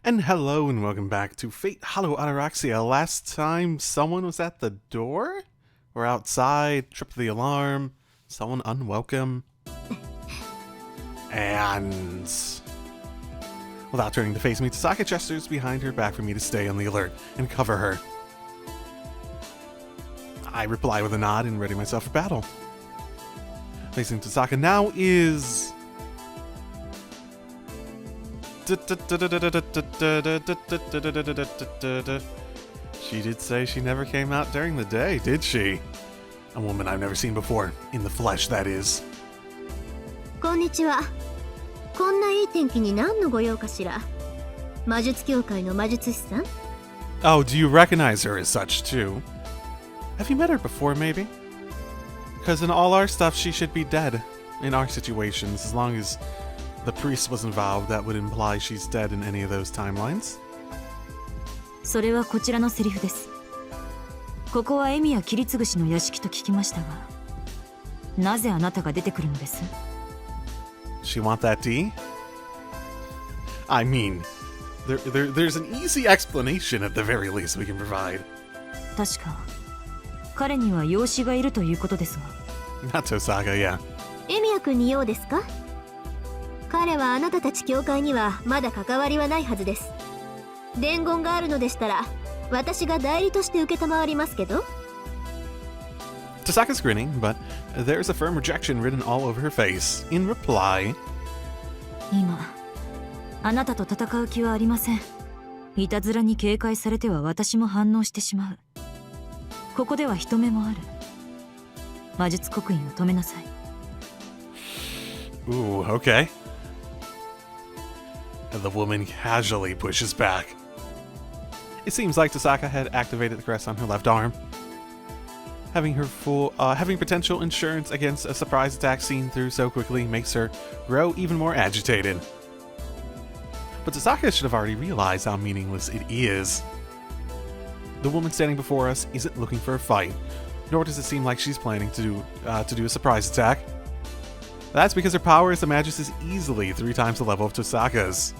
And hello and welcome back to Fate Hollow Ataraxia. Last time someone was at the door? Or outside, tripped the alarm, someone unwelcome. And without turning to face me, Tasaka gestures behind her back for me to stay on the alert and cover her. I reply with a nod and ready myself for battle. Facing Tasaka now is... She did say she never came out during the day, did she? A woman I've never seen before. In the flesh, that is. こんにちは。こんないい天気に何のご用かしら。魔術協会の魔術師さん? Oh, do you recognize her as such, too? Have you met her before, maybe? Because in all our stuff, she should be dead. In our situations, as long as the priest was involved, that would imply she's dead in any of those timelines. それはこちらのセリフです。ここはエミヤ切継氏の屋敷と聞きましたが、なぜあなたが出てくるのです? She want that tea? I mean, there's an easy explanation at the very least we can provide. 確か彼には養子がいるということですが。Not Tosaka, yeah. エミヤ君に用ですか? 彼はあなたたち協会にはまだ関わりはないはずです。伝言があるのでしたら、私が代理として受けたまわりますけど。Tasaka's grinning, but there's a firm rejection written all over her face. In reply, 今、あなたと戦う気はありません。いたずらに警戒されては私も反応してしまう。ここでは人目もある。魔術刻印を止めなさい。Ooh, okay. And the woman casually pushes back. It seems like Tasaka had activated the crest on her left arm. Having potential insurance against a surprise attack seen through so quickly makes her grow even more agitated. But Tasaka should have already realized how meaningless it is. The woman standing before us isn't looking for a fight, nor does it seem like she's planning to do a surprise attack. That's because her power as a magus is easily 3 times the level of Tosaka's.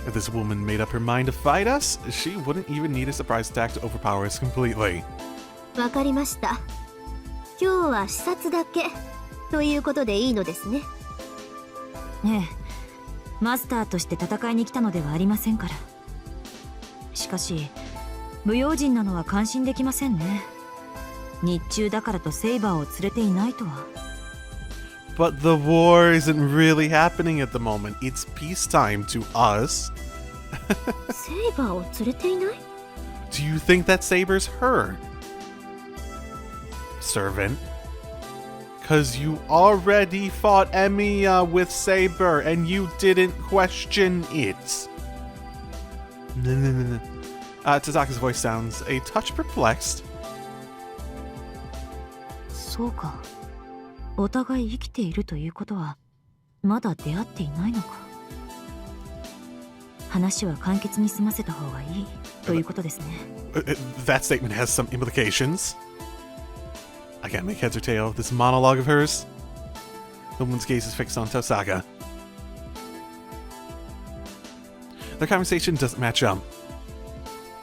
If this woman made up her mind to fight us, she wouldn't even need a surprise attack to overpower us completely. わかりました。今日は視察だけということでいいのですね。ええ、マスターとして戦いに来たのではありませんから。しかし、不用心なのは感心できませんね。日中だからとセイバーを連れていないとは。But the war isn't really happening at the moment. It's peacetime to us. セイバーを連れていない? Do you think that Saber's her? Servant? Cause you already fought Emiya with Saber and you didn't question it. Tasaka's voice sounds a touch perplexed. そうか。お互い生きているということはまだ出会っていないのか。話は簡潔に済ませた方がいいということですね。That statement has some implications. I can't make heads or tail of this monologue of hers. The woman's gaze is fixed on Tosaka. Their conversation doesn't match up.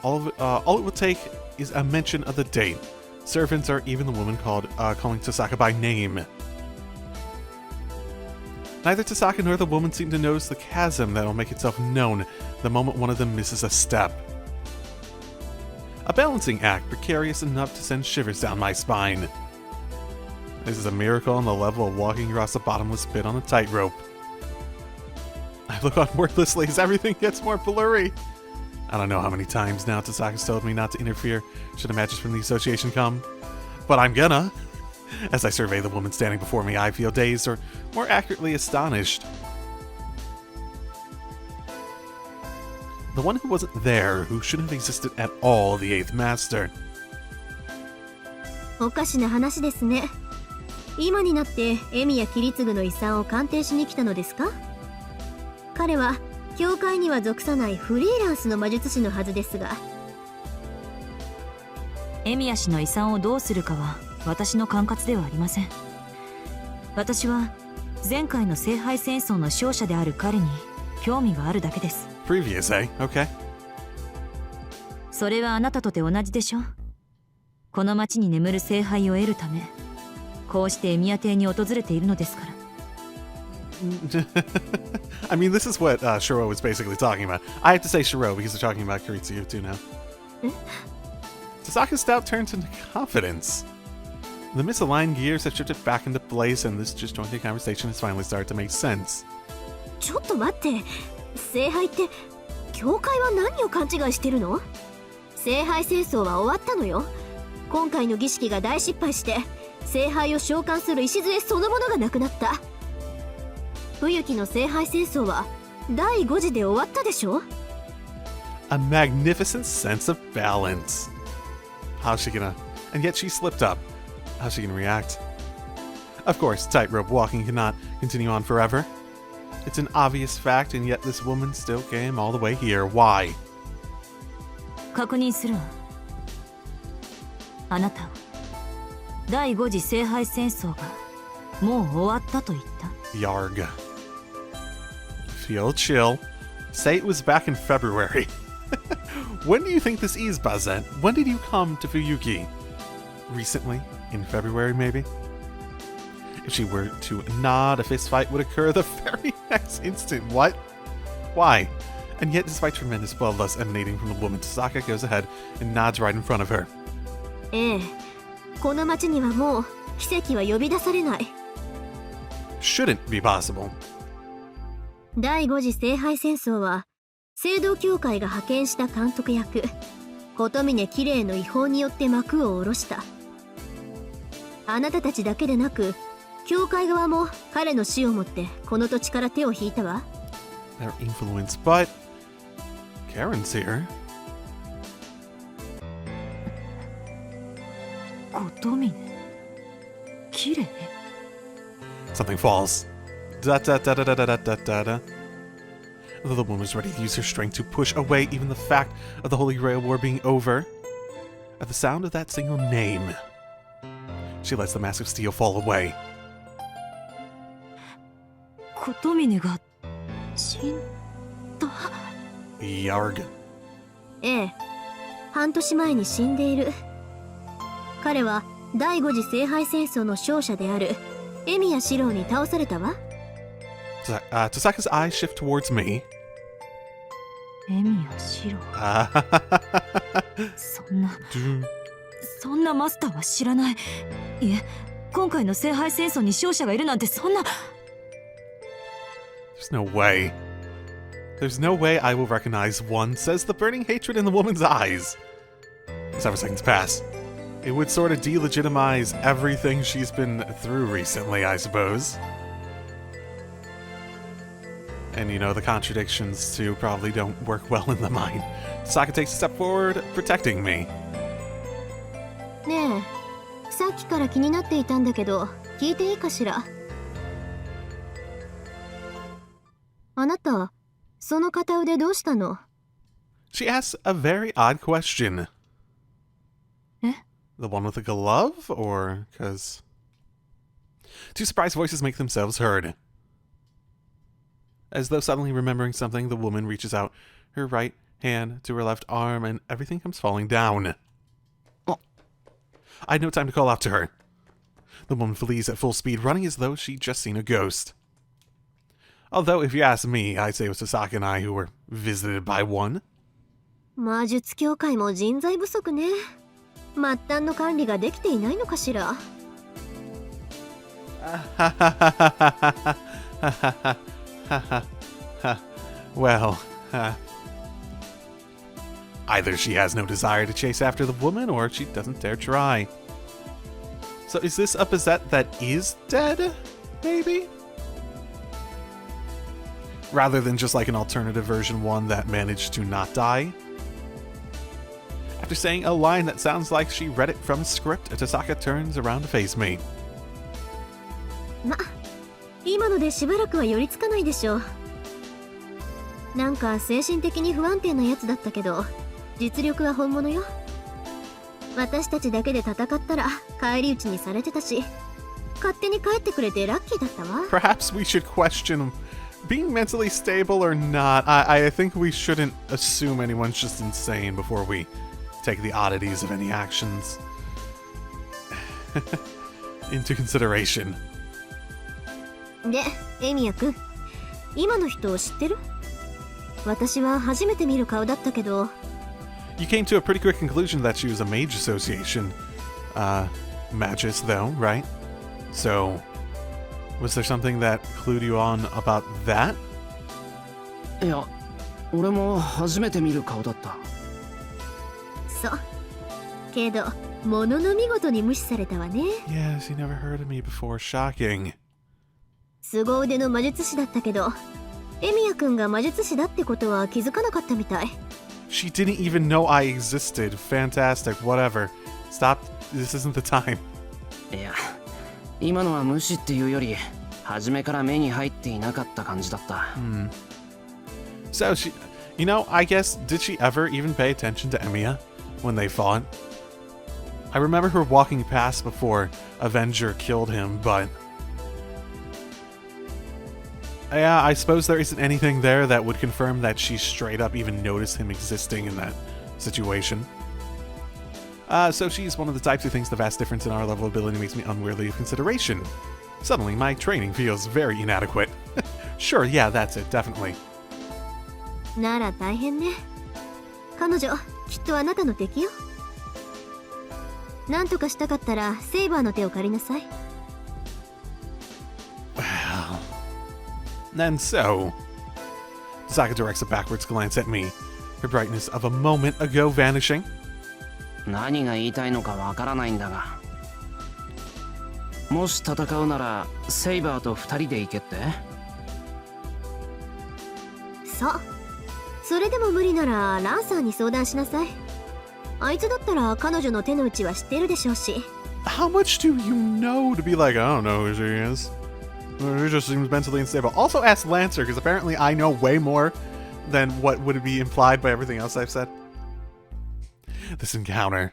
All it will take is a mention of the date. Servants or even the woman calling Tasaka by name. Neither Tasaka nor the woman seem to notice the chasm that will make itself known the moment one of them misses a step. A balancing act precarious enough to send shivers down my spine. This is a miracle on the level of walking across a bottomless pit on a tightrope. I look on wordlessly as everything gets more blurry. I don't know how many times now Tasaka's told me not to interfere should a magus from the association come, but I'm gonna. As I survey the woman standing before me, I feel dazed, or more accurately, astonished. The one who wasn't there, who shouldn't have existed at all, the 8th Master. おかしな話ですね。今になってエミヤ切継の遺産を鑑定しに来たのですか? 彼は協会には属さないフリーランスの魔術師のはずですが。エミヤ氏の遺産をどうするかは私の管轄ではありません。私は前回の聖杯戦争の勝者である彼に興味があるだけです。 Previous, eh? Okay. それはあなたとて同じでしょ。この町に眠る聖杯を得るため、こうしてエミヤ邸に訪れているのですから。I mean, this is what Shiro was basically talking about. I have to say Shiro because they're talking about Kiritsuyu too now. Tasaka's doubt turns into confidence. The misaligned gears have shifted back into place, and this disjointed conversation has finally started to make sense. ちょっと待って、聖杯って教会は何を勘違いしてるの？聖杯戦争は終わったのよ。今回の儀式が大失敗して聖杯を召喚する礎そのものがなくなった。冬季の聖杯戦争は第5次で終わったでしょ？ A magnificent sense of balance. How's she gonna... And yet she slipped up. How's she gonna react? Of course, tightrope walking cannot continue on forever. It's an obvious fact, and yet this woman still came all the way here. Why? 確認するわ。あなたは第5次聖杯戦争がもう終わったと言った？ Yarg. Feel chill. Say it was back in February. When do you think this is, Bazette? When did you come to Fuyuki? Recently? In February, maybe? If she were to nod, a fistfight would occur the very next instant. What? Why? And yet, despite tremendous bloodlust emanating from the woman, Tasaka goes ahead and nods right in front of her. ええ、この町にはもう奇跡は呼び出されない。Shouldn't be possible. 第5次聖杯戦争は聖堂教会が派遣した監督役琴峰綺麗の違法によって幕を下ろした。あなたたちだけでなく教会側も彼の死をもってこの土地から手を引いたわ。 Their influence, but Karen's here. 琴峰綺麗。 Something falls. Da da da da da da da da da. Although the woman was ready to use her strength to push away even the fact of the Holy Grail War being over, at the sound of that single name, she lets the mask of steel fall away. 琴峰が死んだ。 Yarg. ええ、半年前に死んでいる。彼は第5次聖杯戦争の勝者であるエミヤ四郎に倒されたわ。Tasaka's eyes shift towards me. エミヤ四郎。そんなマスターは知らない。いえ、今回の聖杯戦争に勝者がいるなんてそんな。 There's no way. There's no way I will recognize one, says the burning hatred in the woman's eyes. 7 seconds pass. It would sort of delegitimize everything she's been through recently, I suppose. And you know, the contradictions too probably don't work well in the mind. Tasaka takes a step forward, protecting me. ねえ、さっきから気になっていたんだけど、聞いていいかしら。あなた、その片腕どうしたの？ She asks a very odd question. え？ The one with the glove? Or, cause... Two surprised voices make themselves heard. As though suddenly remembering something, the woman reaches out her right hand to her left arm and everything comes falling down. Oh. I had no time to call out to her. The woman flees at full speed, running as though she'd just seen a ghost. Although, if you ask me, I'd say it was Tasaka and I who were visited by one. 魔術協会も人材不足ね。末端の管理ができていないのかしら。Well, either she has no desire to chase after the woman, or she doesn't dare try. So is this a Bazette that is dead? Maybe? Rather than just like an alternative version one that managed to not die? After saying a line that sounds like she read it from a script, Tasaka turns around to face me. ま、今のでしばらくは寄りつかないでしょう。なんか精神的に不安定なやつだったけど、実力は本物よ。私たちだけで戦ったら返り討ちにされてたし、勝手に帰ってくれてラッキーだったわ。Perhaps we should question being mentally stable or not, I think we shouldn't assume anyone's just insane before we take the oddities of any actions into consideration. で、エミヤくん、今の人を知ってる？私は初めて見る顔だったけど。You came to a pretty quick conclusion that she was a mage association magus, though, right? So, was there something that clued you on about that? いや、俺も初めて見る顔だった。そう。けど、ものの見事に無視されたわね。Yes, you never heard of me before. Shocking. 凄腕の魔術師だったけど、エミヤくんが魔術師だってことは気づかなかったみたい。She didn't even know I existed. Fantastic. Whatever. Stop. This isn't the time. いや、今のは無視っていうより、初めから目に入っていなかった感じだった。So she, you know, I guess, did she ever even pay attention to Emiya when they fought? I remember her walking past before Avenger killed him, but yeah, I suppose there isn't anything there that would confirm that she straight up even noticed him existing in that situation. So she's one of the types who thinks the vast difference in our level of ability makes me unworthy of consideration. Suddenly, my training feels very inadequate. Sure, yeah, that's it, definitely. なら大変ね。彼女、きっとあなたの敵よ。なんとかしたかったら、セイバーの手を借りなさい。And so, Saka directs a backwards glance at me, her brightness of a moment ago vanishing. 何が言いたいのかわからないんだが、もし戦うならセイバーと2人で行けって？そう。それでも無理ならランサーに相談しなさい。あいつだったら彼女の手の内は知ってるでしょうし。How much do you know to be like, I don't know who she is? She just seems mentally unstable. Also ask Lancer, because apparently I know way more than what would be implied by everything else I've said. This encounter.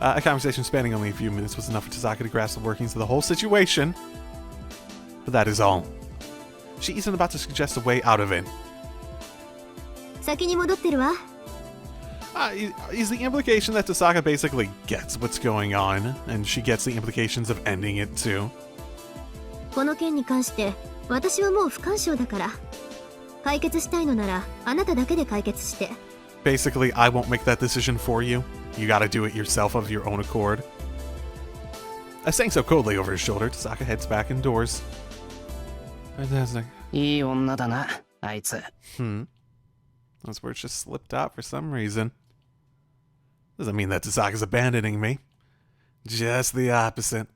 A conversation spanning only a few minutes was enough for Tasaka to grasp the workings of the whole situation. But that is all. She isn't about to suggest a way out of it. 先に戻ってるわ。Is the implication that Tasaka basically gets what's going on, and she gets the implications of ending it too? この件に関して私はもう不干渉だから。解決したいのならあなただけで解決して。Basically, I won't make that decision for you. You gotta do it yourself of your own accord. Saying so coldly over his shoulder, Tasaka heads back indoors. Fantastic. いい女だな、あいつ。Those words just slipped out for some reason. Doesn't mean that Tasaka's abandoning me. Just the opposite.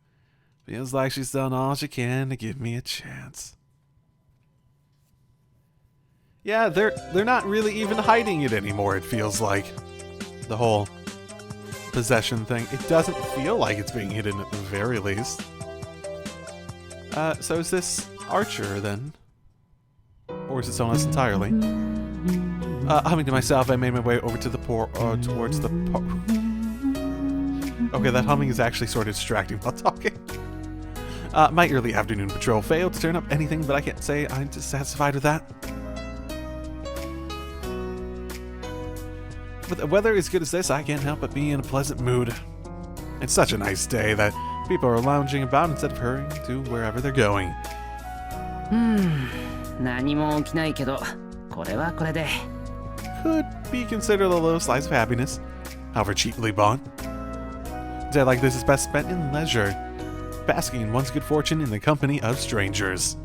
Feels like she's done all she can to give me a chance. Yeah, they're not really even hiding it anymore, it feels like. The whole possession thing. It doesn't feel like it's being hidden at the very least. So is this Archer then? Or is it someone else entirely? Humming to myself, I made my way over to the towards the Okay, that humming is actually sort of distracting while talking. My early afternoon patrol failed to turn up anything, but I can't say I'm dissatisfied with that. With the weather as good as this, I can't help but be in a pleasant mood. It's such a nice day that people are lounging about instead of hurrying to wherever they're going. 何も起きないけど、これはこれで。Could be considered a little slice of happiness, however cheaply bought. A day like this is best spent in leisure, basking in one's good fortune in the company of strangers.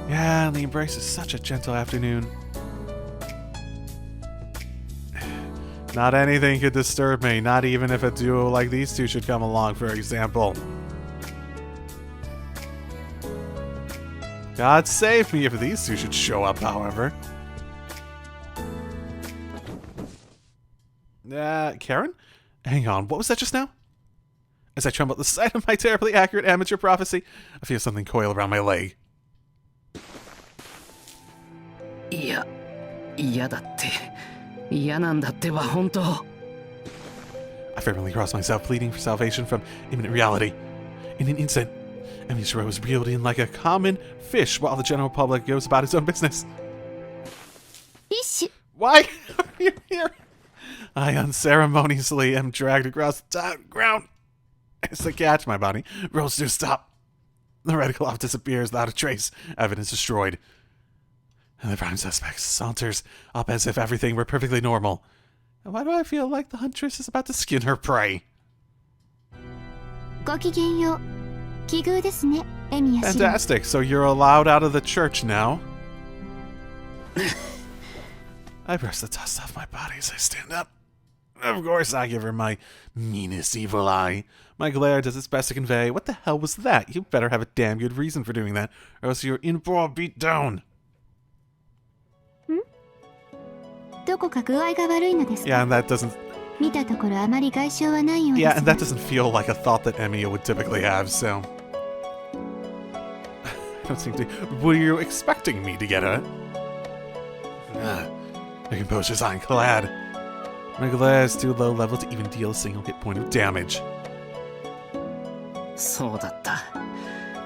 Yeah, and the embrace is such a gentle afternoon. Not anything could disturb me, not even if a duo like these two should come along, for example. God save me if these two should show up, however. Karen? Hang on, what was that just now? As I tremble at the sight of my terribly accurate amateur prophecy, I feel something coil around my leg. いや、嫌だって。嫌なんだってば、本当。I fervently cross myself, pleading for salvation from imminent reality. In an instant, Mishra was wielding like a common fish while the general public goes about his own business. フィッシュ Why are you here? I unceremoniously am dragged across the ground as the catch my body rolls to a stop. The red cloth disappears without a trace, evidence destroyed. And the prime suspect saunters up as if everything were perfectly normal. And why do I feel like the huntress is about to skin her prey? ごきげんよう奇遇ですねエミヤシロ Fantastic, so you're allowed out of the church now. I brush the dust off my body as I stand up. Of course, I give her my meanest evil eye. My glare does its best to convey, what the hell was that? You better have a damn good reason for doing that, or else you're in for a beat down. どこか具合が悪いのですか Yeah, and that doesn't... 見たところあまり外傷はないようです Yeah, が and that doesn't feel like a thought that Emiya would typically have, so... I don't seem to... Were you expecting me to get hurt? My composure's ironclad. My glare is too low level to even deal a single hit point of damage. そうだった。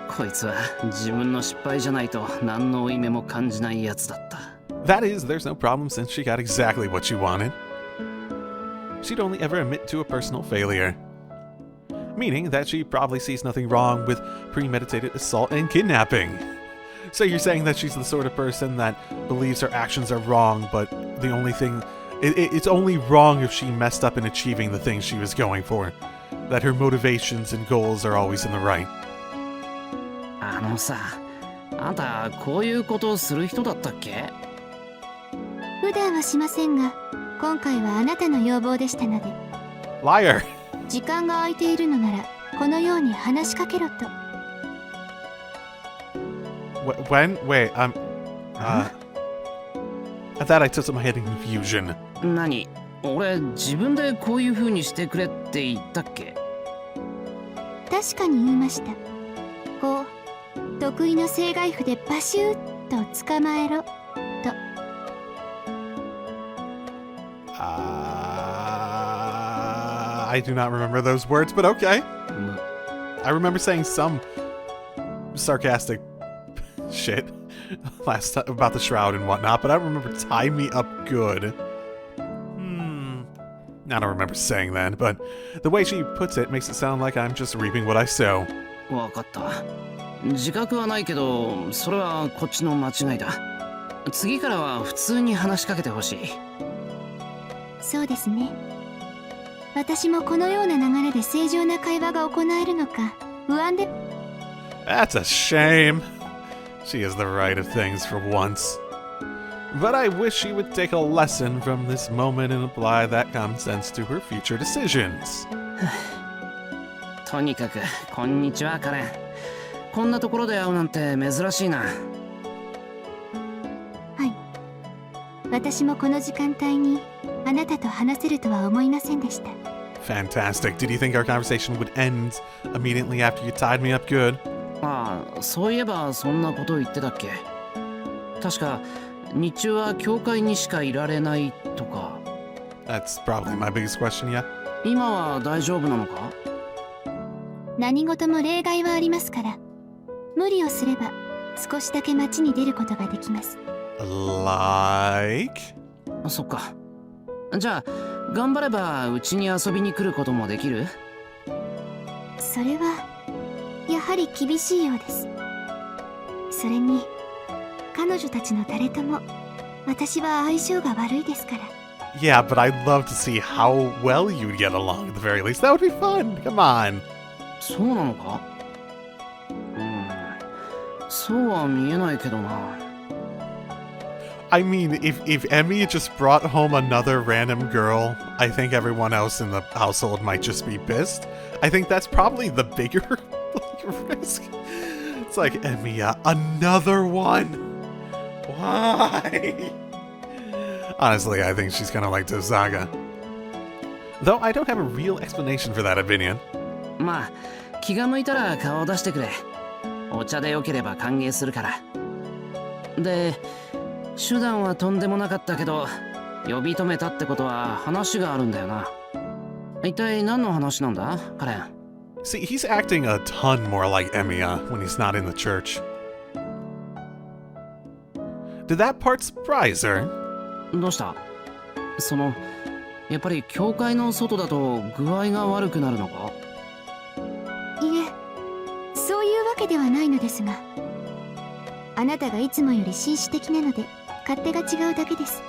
こいつは自分の失敗じゃないと何の負い目も感じないやつだった。That is, there's no problem since she got exactly what she wanted. She'd only ever admit to a personal failure. Meaning that she probably sees nothing wrong with premeditated assault and kidnapping. So you're saying that she's the sort of person that believes her actions are wrong, but the only thing... It's only wrong if she messed up in achieving the things she was going for. That her motivations and goals are always in the right. あのさ、あんたこういうことをする人だったっけ？普段はしませんが今回はあなたの要望でしたので Liar! 時間が空いているのならこのように話しかけろと When? Wait, I thought I tilted my head in confusion. 何？俺自分でこういう風にしてくれって言ったっけ？確かに言いましたこう得意の正外譜でバシュッと捕まえろと I do not remember those words, but okay. I remember saying some sarcastic shit last time about the shroud and whatnot, but I don't remember tie me up good. I don't remember saying that, but the way she puts it makes it sound like I'm just reaping what I sow. わかった。自覚はないけど、それはこっちの間違いだ。次からは普通に話しかけてほしい。そうですね私もこのような流れで正常な会話が行えるのか不安で That's a shame. She has the right of things for once. But I wish she would take a lesson from this moment and apply that common sense to her future decisions. とにかく、こんにちは、カレン。こんなところで会うなんて珍しいな。はい私もこの時間帯にあなたと話せるとは思いませんでした Fantastic. Did you think our conversation would end immediately after you tied me up good? ああ、そういえばそんなこと言ってたっけ？確か、日中は教会にしかいられないとか。That's probably my biggest question yet. 今は大丈夫なのか？何事も例外はありますから無理をすれば少しだけ街に出ることができます Like? そっか。じゃあ、頑張ればうちに遊びに来ることもできる？それはやはり厳しいようですそれに彼女たちの誰とも私は相性が悪いですから Yeah, but I'd love to see how well you'd get along at the very least. That would be fun. Come on. そうなのか？そうは見えないけどな。I mean, if Emmy just brought home another random girl, I think everyone else in the household might just be pissed. I think that's probably the bigger risk. It's like, Emmy, another one? Why? Honestly, I think she's kind of like Tozaga. Though I don't have a real explanation for that opinion. まあ、気が向いたら顔を出してくれ。お茶でよければ歓迎するから。で、手段はとんでもなかったけど、呼び止めたってことは話があるんだよな。一体何の話なんだ、カレン？ See, he's acting a ton more like Emiya when he's not in the church. Did that part surprise her? どうした？やっぱり教会の外だと具合が悪くなるのか？いえ、そういうわけではないのですが、あなたがいつもより紳士的なので勝手が違うだけです。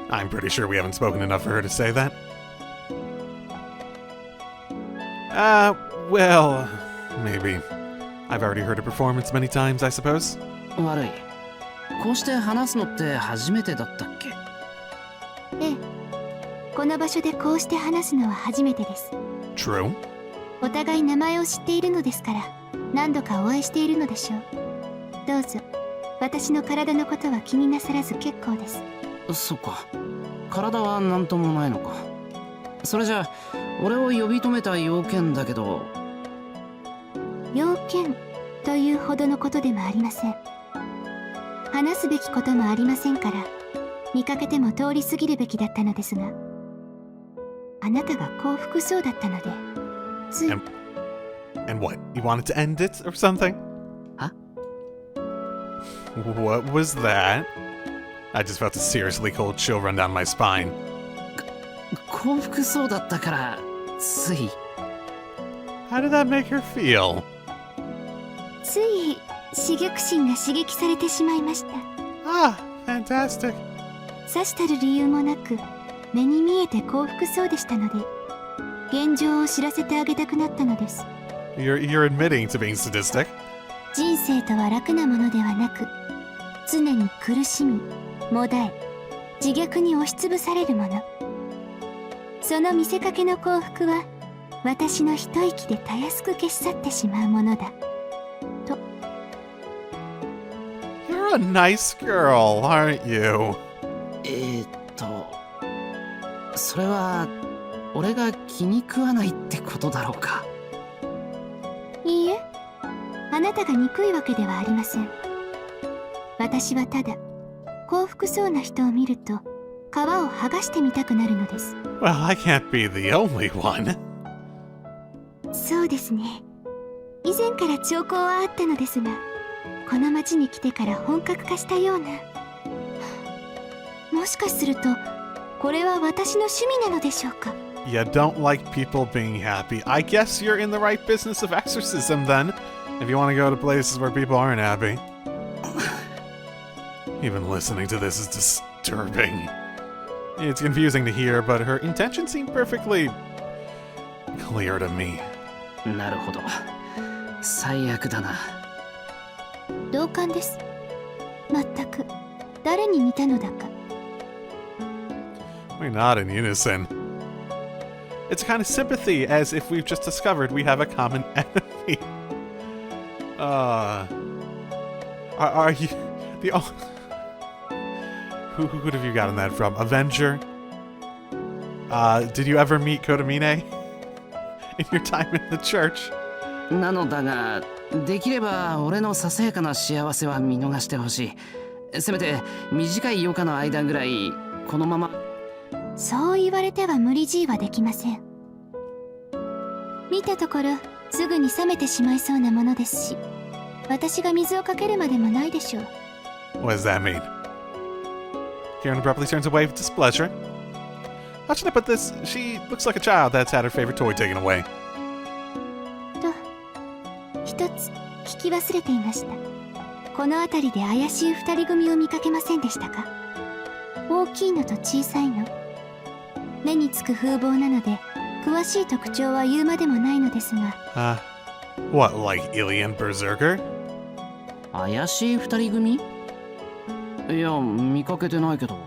I'm pretty sure we haven't spoken enough for her to say that. Well, maybe. I've already heard her performance many times, I suppose. 悪い。こうして話すのって初めてだったっけ？ええ、この場所でこうして話すのは初めてです。True. お互い名前を知っているのですから、何度かお会いしているのでしょう。どうぞ、私の体のことは気になさらず結構です。そっか。体は何ともないのか。それじゃあ、俺を呼び止めた要件だけど。要件というほどのことでもありません。話すべきこともありませんから、見かけても通り過ぎるべきだったのですが、あなたが幸福そうだったので、つい。And what? You wanted to end it or something? Huh? What was that? I just felt a seriously cold chill run down my spine. 幸福そうだったから、つい。How did that make her feel? つい刺激心が刺激されてしまいました。Ah, fantastic. さしたる理由もなく、目に見えて幸福そうでしたので、現状を知らせてあげたくなったのです。You're admitting to being sadistic. 人生とは楽なものではなく、常に苦しみ、もだえ、自虐に押しつぶされるもの。その見せかけの幸福は、私の一息でたやすく消し去ってしまうものだ。と。You're a nice girl, aren't you? それは、俺が気に食わないってことだろうか。いいえ、あなたが憎いわけではありません。私はただ、幸福そうな人を見ると、皮を剥がしてみたくなるのです。Well, I can't be the only one. そうですね。以前から兆候はあったのですが、この町に来てから本格化したような。もしかすると、これは私の趣味なのでしょうか。You don't like people being happy. I guess you're in the right business of exorcism then, if you want to go to places where people aren't happy. Even listening to this is disturbing. It's confusing to hear, but her intentions seem perfectly clear to me. なるほど。最悪だな。同感です。全く誰に似たのだか。We're not in unison. It's a kind of sympathy, as if we've just discovered we have a common enemy. Are you the only... Who have you gotten that from? Avenger? Did you ever meet Kodamine in your time in the church? なのだが、できれば俺のささやかな幸せは見逃してほしい。せめて短い余暇の間ぐらいこのまま。そう言われては無理強いはできません。見たところすぐに冷めてしまいそうなものですし、私が水をかけるまでもないでしょう。What does that mean? Karen abruptly turns away with displeasure. How should I put this? She looks like a child that's had her favorite toy taken away. と、一つ聞き忘れていました。この辺りで怪しい二人組を見かけませんでしたか？大きいのと小さいの。目につく風貌なので、詳しい特徴は言うまでもないのですが。What, like Alien Berserker? 怪しい二人組？いや、見かけてないけど。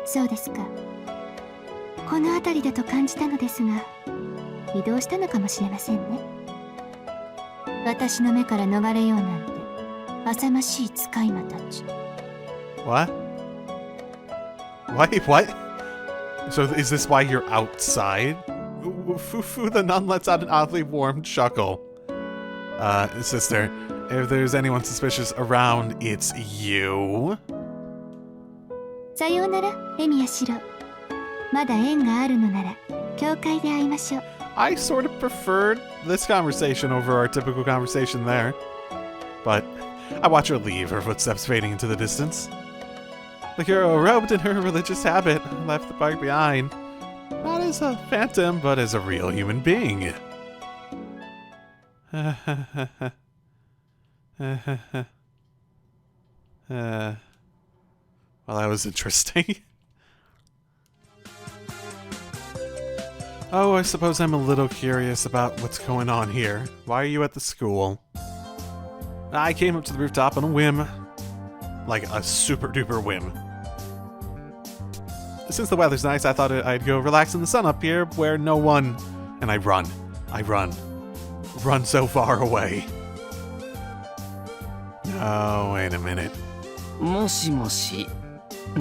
そうですか。この辺りだと感じたのですが、移動したのかもしれませんね。私の目から逃れようなんて、浅ましい使い魔たち。What? Wait, what? So is this why you're outside? Fufu the nun lets out an oddly warm chuckle. Sister, if there's anyone suspicious around, it's you. さようなら、エミヤシロ。まだ縁があるのなら、教会で会いましょう。 I sort of preferred this conversation over our typical conversation there. But I watch her leave, her footsteps fading into the distance. The hero, robed in her religious habit, left the park behind. Not as a phantom, but as a real human being. Well, that was interesting. Oh, I suppose I'm a little curious about what's going on here. Why are you at the school? I came up to the rooftop on a whim. Like a super duper whim. Since the weather's nice, I thought I'd go relax in the sun up here where no one... And I run. Run so far away. Oh, wait a minute. もしもし、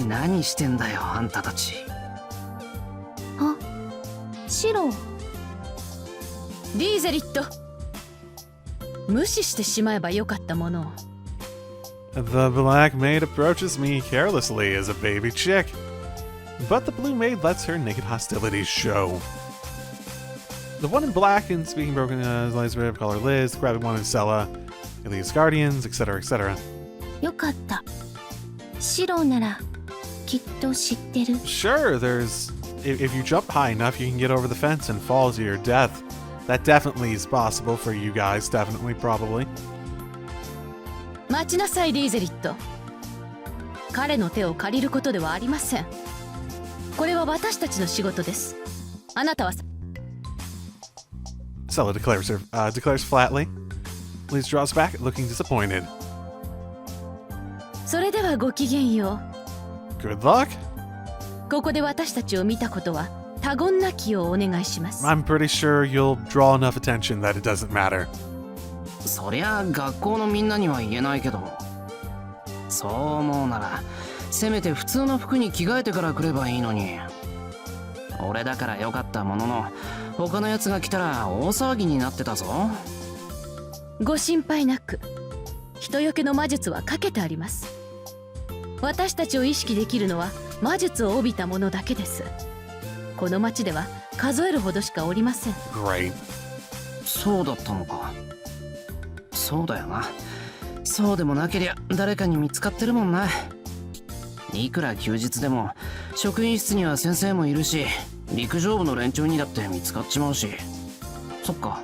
何してんだよ、あんたたち。あ、シロ。ディーゼリット。無視してしまえばよかったものを。The black maid approaches me carelessly as a baby chick. But the blue maid lets her naked hostilities show. The one in black and speaking broken Elizabeth, call her Liz, the grabbing one in Sella, Elias Guardians, etc., etc. よかった。シロならきっと知ってる。 Sure, there's... If you jump high enough, you can get over the fence and fall to your death. That definitely is possible for you guys, definitely, probably. 待ちなさい、ディーゼリット。彼の手を借りることではありません。これは私たちの仕事です。あなたは Sella declares flatly. Liz draws back, looking disappointed. それではごきげんよう。 Good luck. ここで私たちを見たことは他言なきをお願いします。 I'm pretty sure you'll draw enough attention that it doesn't matter. そりゃ学校のみんなには言えないけど、そう思うならせめて普通の服に着替えてから来ればいいのに。俺だからよかったものの、他のやつが来たら大騒ぎになってたぞ。ご心配なく、人よけの魔術はかけてあります。私たちを意識できるのは魔術を帯びたものだけです。この町では数えるほどしかおりません。 Great. そうだったのか。そうだよな。そうでもなけりゃ誰かに見つかってるもんな。いくら休日でも職員室には先生もいるし、陸上部の連中にだって見つかっちまうし。そっか、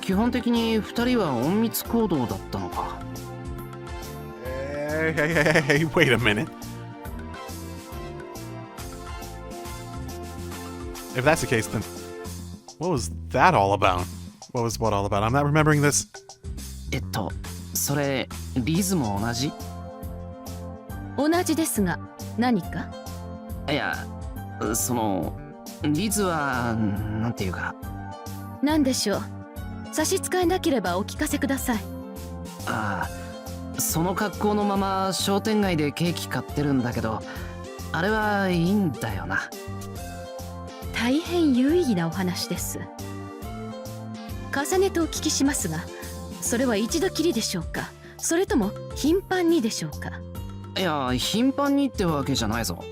基本的に2人は隠密行動だったのか。Hey, wait a minute. If that's the case, then what was that all about? What was what all about? I'm not remembering this. それリズも同じ？同じですが何か？いや、そのリズはなんていうか。何でしょう。差し支えなければお聞かせください。ああ、その格好のまま商店街でケーキ買ってるんだけど、あれはいいんだよな。大変有意義なお話です。重ねてお聞きしますが、それは一度きりでしょうか、それとも頻繁にでしょうか？いや、頻繁にってわけじゃないぞ。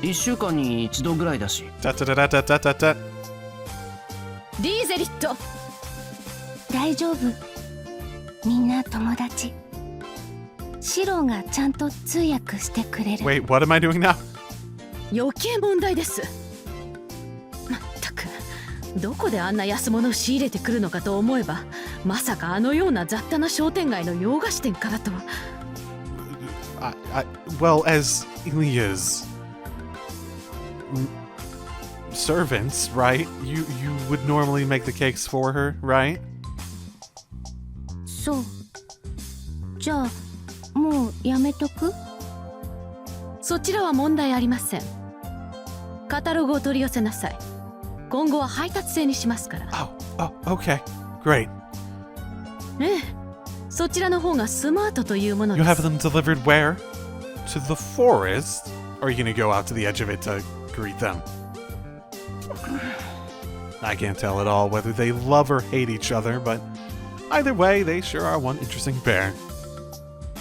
1週間に1度ぐらいだし。Da da da da da da da. ディーゼリット。大丈夫。みんな友達。シロがちゃんと通訳してくれる。 Wait, what am I doing now? 余計問題です。まったく、どこであんな安物を仕入れてくるのかと思えば、まさかあのような雑多な商店街の洋菓子店からと。Well, as Ilia's servants, right? You would normally make the cakes for her, right? そう。じゃあもうやめとく？そちらは問題ありません。カタログを取り寄せなさい。今後は配達制にしますから。Oh, okay. Great. ええ、そちらの方がスマートというもの You で have す。 them delivered where? To the forest? Or are you gonna go out to the edge of it to greet them? I can't tell at all whether they love or hate each other, but either way, they sure are one interesting pair.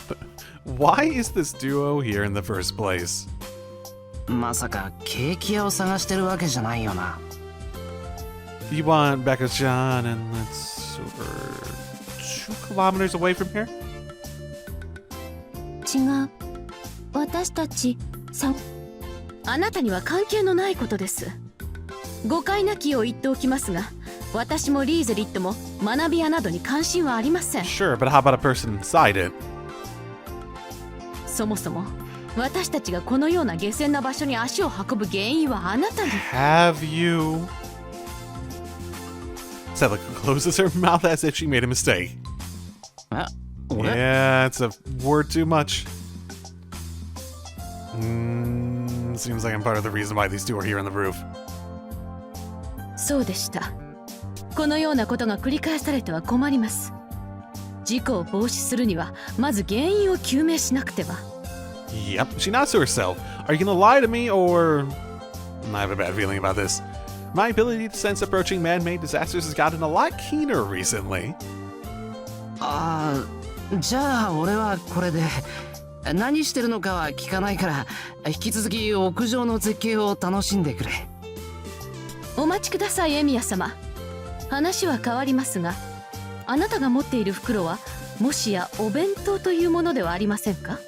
But why is this duo here in the first place? まさかケーキ屋を探してるわけじゃないよな。You want Becca-chan, and that's over 2 kilometers away from here? 違う。私たちさ。あなたには関係のないことです。誤解なきを言っておきますが、私もリーゼリットも学び屋などに関心はありません。Sure, but how about a person inside it? そもそも私たちがこのような下船な場所に足を運ぶ原因はあなたに。Have you? Selika closes her mouth as if she made a mistake. え、俺？ Yeah, it's a word too much. Seems like I'm part of the reason why these two are here on the roof. そうでした。このようなことが繰り返されては困ります。事故を防止するにはまず原因を究明しなくては。Yep, she nods to herself. Are you gonna lie to me, or... I have a bad feeling about this. My ability to sense approaching man-made disasters has gotten a lot keener recently. ああ、じゃあ俺はこれで何してるのかは聞かないから引き続き屋上の絶景を楽しんでくれ。お待ちください、エミヤ様。話は変わりますが、あなたが持っている袋はもしやお弁当というものではありませんか？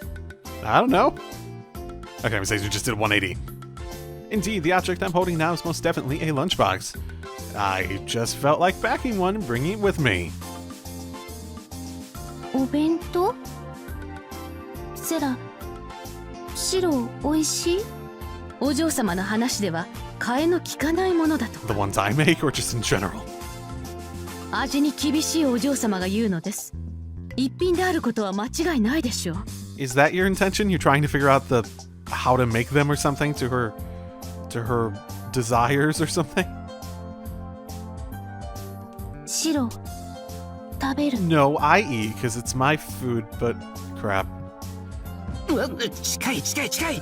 I don't know. Our conversation just did 180. Indeed, the object I'm holding now is most definitely a lunchbox. I just felt like packing one and bringing it with me. お弁当？セラ、白おいしい？お嬢様の話では替えの利かないものだと。 The ones I make, or just in general? 味に厳しいお嬢様が言うのです。一品であることは間違いないでしょう。Is that your intention? You're trying to figure out the how to make them or something to her desires or something? 白食べる？ No, I eat because it's my food, but crap. うわ、近い近い近い。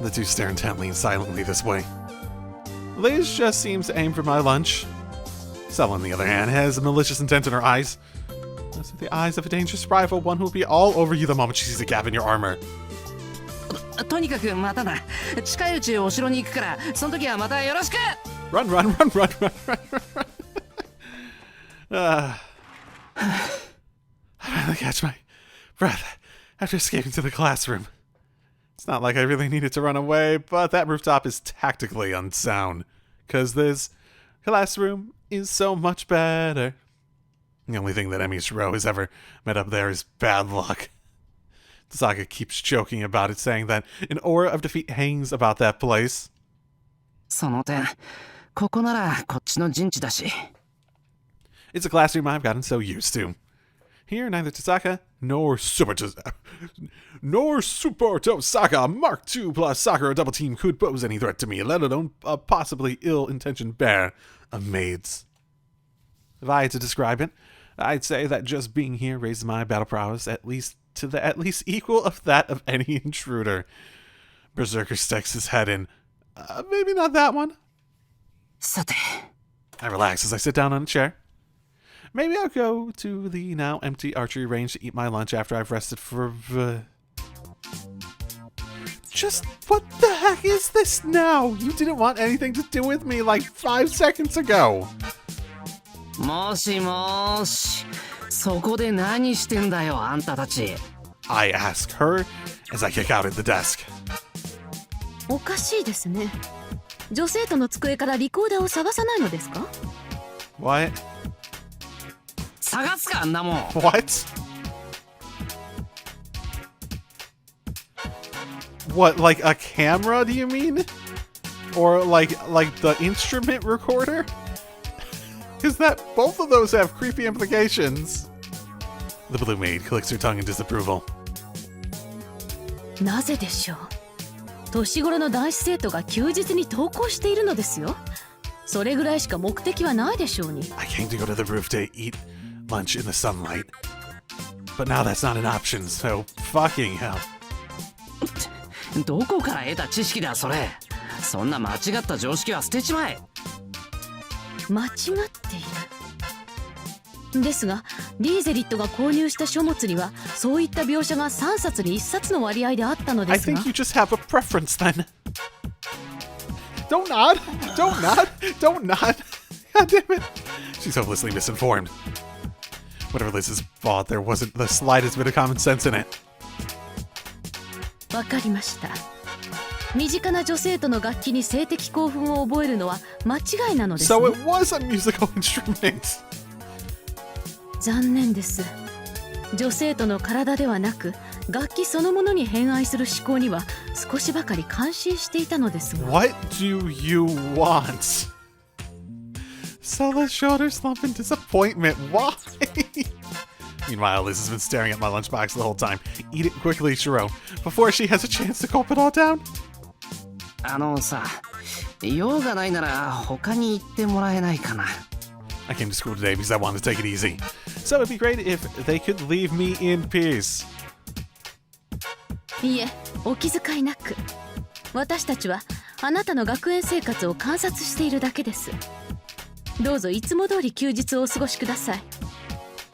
The two stare intently and silently this way. Liz just seems to aim for my lunch. Sel, on the other hand, has a malicious intent in her eyes. Those are the eyes of a dangerous rival, one who will be all over you the moment she sees a gap in your armor. とにかくまただ。近いうちお城に行くから、その時はまたよろしく。Run, run, run, run, run, run, run, run. I finally catch my breath after escaping to the classroom. It's not like I really needed to run away, but that rooftop is tactically unsound. 'Cause this classroom is so much better. The only thing that Emi Shiro has ever met up there is bad luck. The saga keeps joking about it, saying that an aura of defeat hangs about that place. その点、ここならこっちの陣地だし。It's a classroom I've gotten so used to. Here, neither Tosaka nor Super Tosaka Mark II plus Sakura double team could pose any threat to me, let alone a possibly ill-intentioned pair of maids. If I had to describe it, I'd say that just being here raises my battle prowess at least equal of that of any intruder. Berserker sticks his head in. Maybe not that one. さて。 I relax as I sit down on a chair. Maybe I'll go to the now empty archery range to eat my lunch after I've rested for... Just what the heck is this now? You didn't want anything to do with me like 5 seconds ago. もしもし、そこで何してんだよ、あんたたち。I ask her as I kick out at the desk. おかしいですね。女生徒の机からリコーダーを探さないのですか？ What? 探すか、あんなもん。What? What, like a camera, do you mean? Or like the instrument recorder? Because both of those have creepy implications. The blue maid clicks her tongue in disapproval. なぜでしょう。年頃の男子生徒が休日に登校しているのですよ。それぐらいしか目的はないでしょうに。I came to go to the roof to eat lunch in the sunlight. But now that's not an option, so fucking hell. どこから得た知識だ、それ。そんな間違った常識は捨てちまえ。間違っている。ですがリーゼリットが購入した書物にはそういった描写が3冊に1冊の割合であったので I すが think you just have a preference then. Don't nod! Don't nod! Don't nod! God damn it! She's hopelessly misinformed. Whatever Liz's bought, there wasn't the slightest bit of common sense in it. わかりました。身近な女性との楽器に性的興奮を覚えるのは間違いなのです、ね。 So it was a musical instrument. 残念です。女性との体ではなく楽器そのものに偏愛する思考には少しばかり感心していたのですが。 What do you want? Sella's shoulders slump in disappointment. Why? Meanwhile, Liz has been staring at my lunchbox the whole time. Eat it quickly, Shiro, before she has a chance to gulp it all down. さ、用がないなら他に行ってもらえないかな。I came to school today because I wanted to take it easy. So it'd be great if they could leave me in peace. いえ、お気遣いなく。私たちはあなたの学園生活を観察しているだけです。どうぞいつも通り休日をお過ごしください。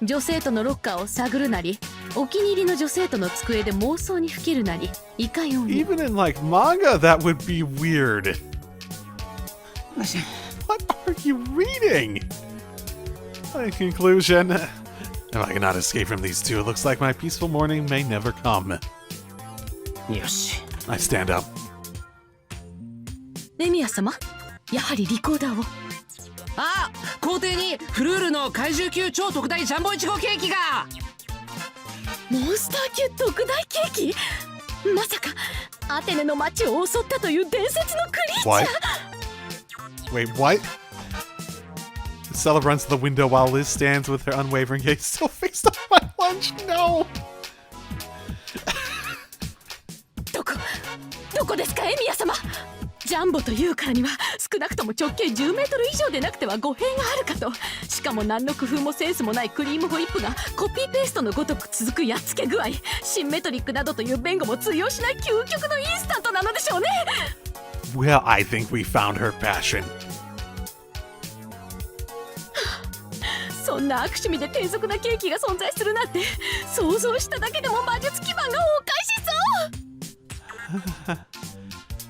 女生徒のロッカーを探るなり、お気に入りの女生徒の机で妄想にふけるなり、いかように。 Even in like manga, that would be weird. What are you reading? In conclusion, if I cannot escape from these two, it looks like my peaceful morning may never come. よし。I stand up. レミヤ様、やはりリコーダーを。あ、校庭にフルールの怪獣級超特大ジャンボイチゴケーキが。モンスター級特大ケーキ。まさかアテネの街を襲ったという伝説のクリーチャー。 What? Wait, what? Sella runs to the window while Liz stands with her unwavering gaze still fixed on my lunch. No! どこですか、エミヤ様。ジャンボというからには少なくとも直径10メートル以上でなくては語弊があるかと。しかも何の工夫もセンスもないクリームホイップがコピーペーストのごとく続くやっつけ具合、シンメトリックなどという弁護も通用しない究極のインスタントなのでしょうね。 Well, I think we found her passion. そんな悪趣味で低俗なケーキが存在するなんて、想像しただけでも魔術基盤がおかしそう。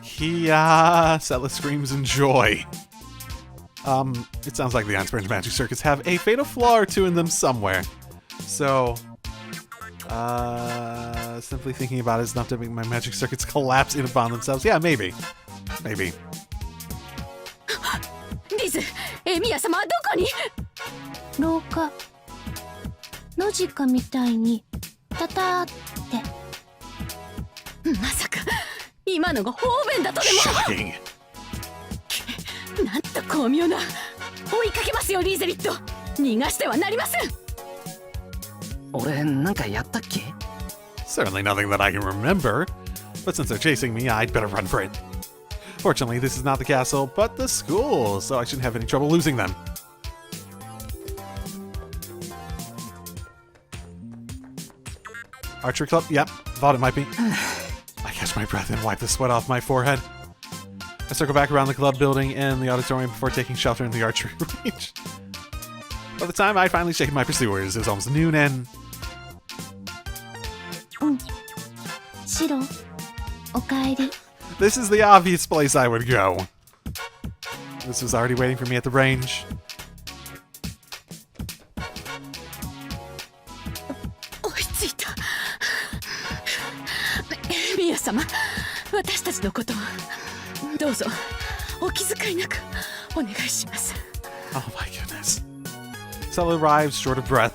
Kia! Sella screams in joy. It sounds like the Unspoiled Magic Circuits have a fatal flaw or two in them somewhere. So, simply thinking about it is enough to make my magic circuits collapse in upon themselves. Yeah, maybe. Maybe. リズ、エミヤ様はどこに？廊下ロジカみたいにタタって。まさか今のが方便だとで Shocking. も。なんと巧妙な。追いかけますよ、リーゼリット。逃がしてはなりません。俺なんかやったっけ？ Certainly nothing that I can remember. But since they're chasing me, I'd better run for it. Fortunately, this is not the castle, but the school, so I shouldn't have any trouble losing them. Archery club? Yep, thought it might be. I catch my breath and wipe the sweat off my forehead. I circle back around the club building and the auditorium before taking shelter in the archery range. By the time I finally shake my pursuers, it was almost noon and... シロおかえり。 This is the obvious place I would go. This was already waiting for me at the range. 追いついた。ミヤ様、私たちのことをどうぞお気遣いなくお願いします。 Oh my goodness. Sella arrived short of breath.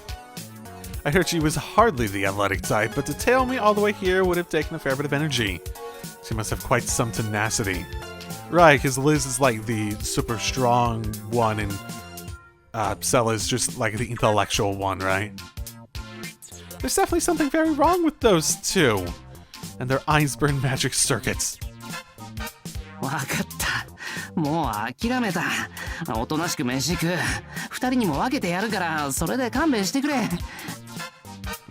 I heard she was hardly the athletic type, but to tail me all the way here would have taken a fair bit of energy. She must have quite some tenacity. Right, because Liz is like the super strong one and Sella's just like the intellectual one, right? There's definitely something very wrong with those two. And their Einsburn magic circuits. わかった。もう諦めた。おとなしく飯食う。二人にも分けてやるから、それで勘弁してくれ。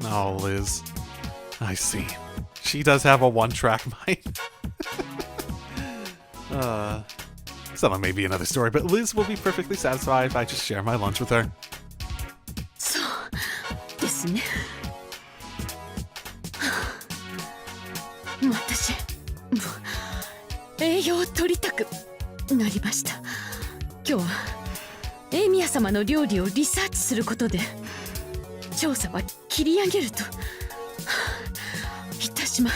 Oh, Liz. I see. She does have a one-track mind. Sella may be another story, but Liz will be perfectly satisfied if I just share my lunch with her. そですね。私もう栄養を取りたくなりました。今日はエーミヤ様の料理をリサーチすることで調査は切り上げるといたしま。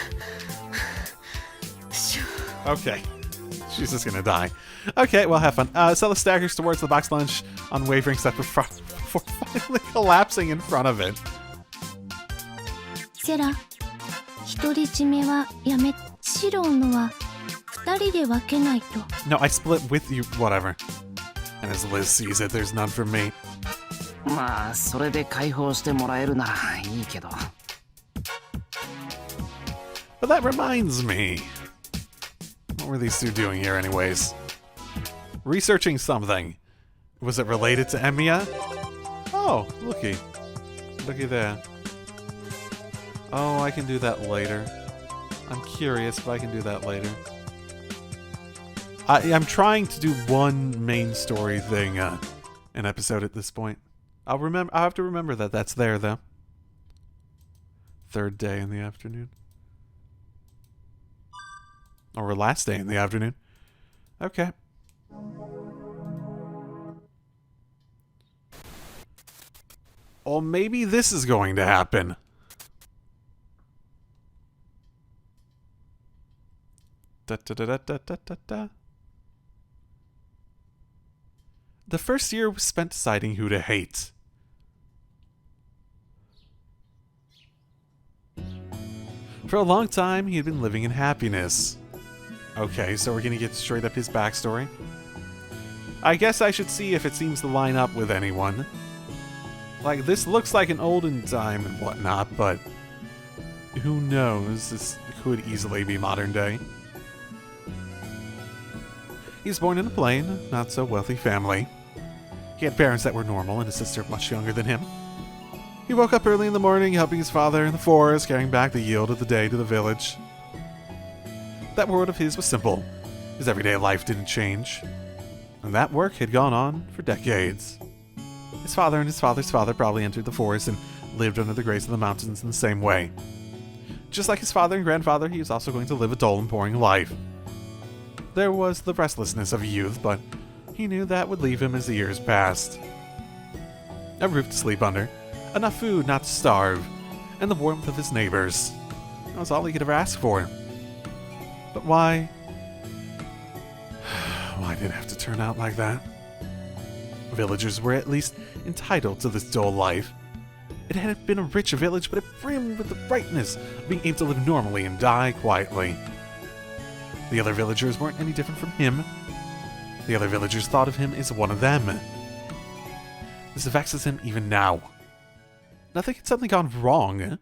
Okay. She's just gonna die. Okay, well, have fun. Sella staggers towards the box lunch on wavering step before finally collapsing in front of it. セラ、独り占めはやめ、白のは二人で分けないと。 No, I split with you, whatever. And as Liz sees it, there's none for me. まあそれで解放してもらえるならいいけど。 But that reminds me. What were these two doing here anyways? Researching something. Was it related to Emiya? Oh, looky. Looky there. Oh, I can do that later. I'm curious, but I can do that later. I'm trying to do one main story thing an episode at this point. I'll have to remember that that's there though. Third day in the afternoon. Or last day in the afternoon. Okay. Well, maybe this is going to happen. Da, da, da, da, da, da, da, da. The first year was spent deciding who to hate. For a long time, he had been living in happiness. Okay, so we're gonna get straight up his backstory. I guess I should see if it seems to line up with anyone. Like, this looks like an olden time and whatnot, but who knows? This could easily be modern day. He was born in a plain, not so wealthy family. He had parents that were normal and a sister much younger than him. He woke up early in the morning, helping his father in the forest, carrying back the yield of the day to the village. That world of his was simple. His everyday life didn't change. And that work had gone on for decades. His father and his father's father probably entered the forest and lived under the grace of the mountains in the same way. Just like his father and grandfather, he was also going to live a dull and boring life. There was the restlessness of youth, but he knew that would leave him as the years passed. A roof to sleep under, enough food not to starve, and the warmth of his neighbors. That was all he could ever ask for. But why? Why did it have to turn out like that? Villagers were at least entitled to this dull life. It hadn't been a rich village, but it brimmed with the brightness of being able to live normally and die quietly. The other villagers weren't any different from him. The other villagers thought of him as one of them. This vexes him even now. Nothing had suddenly gone wrong.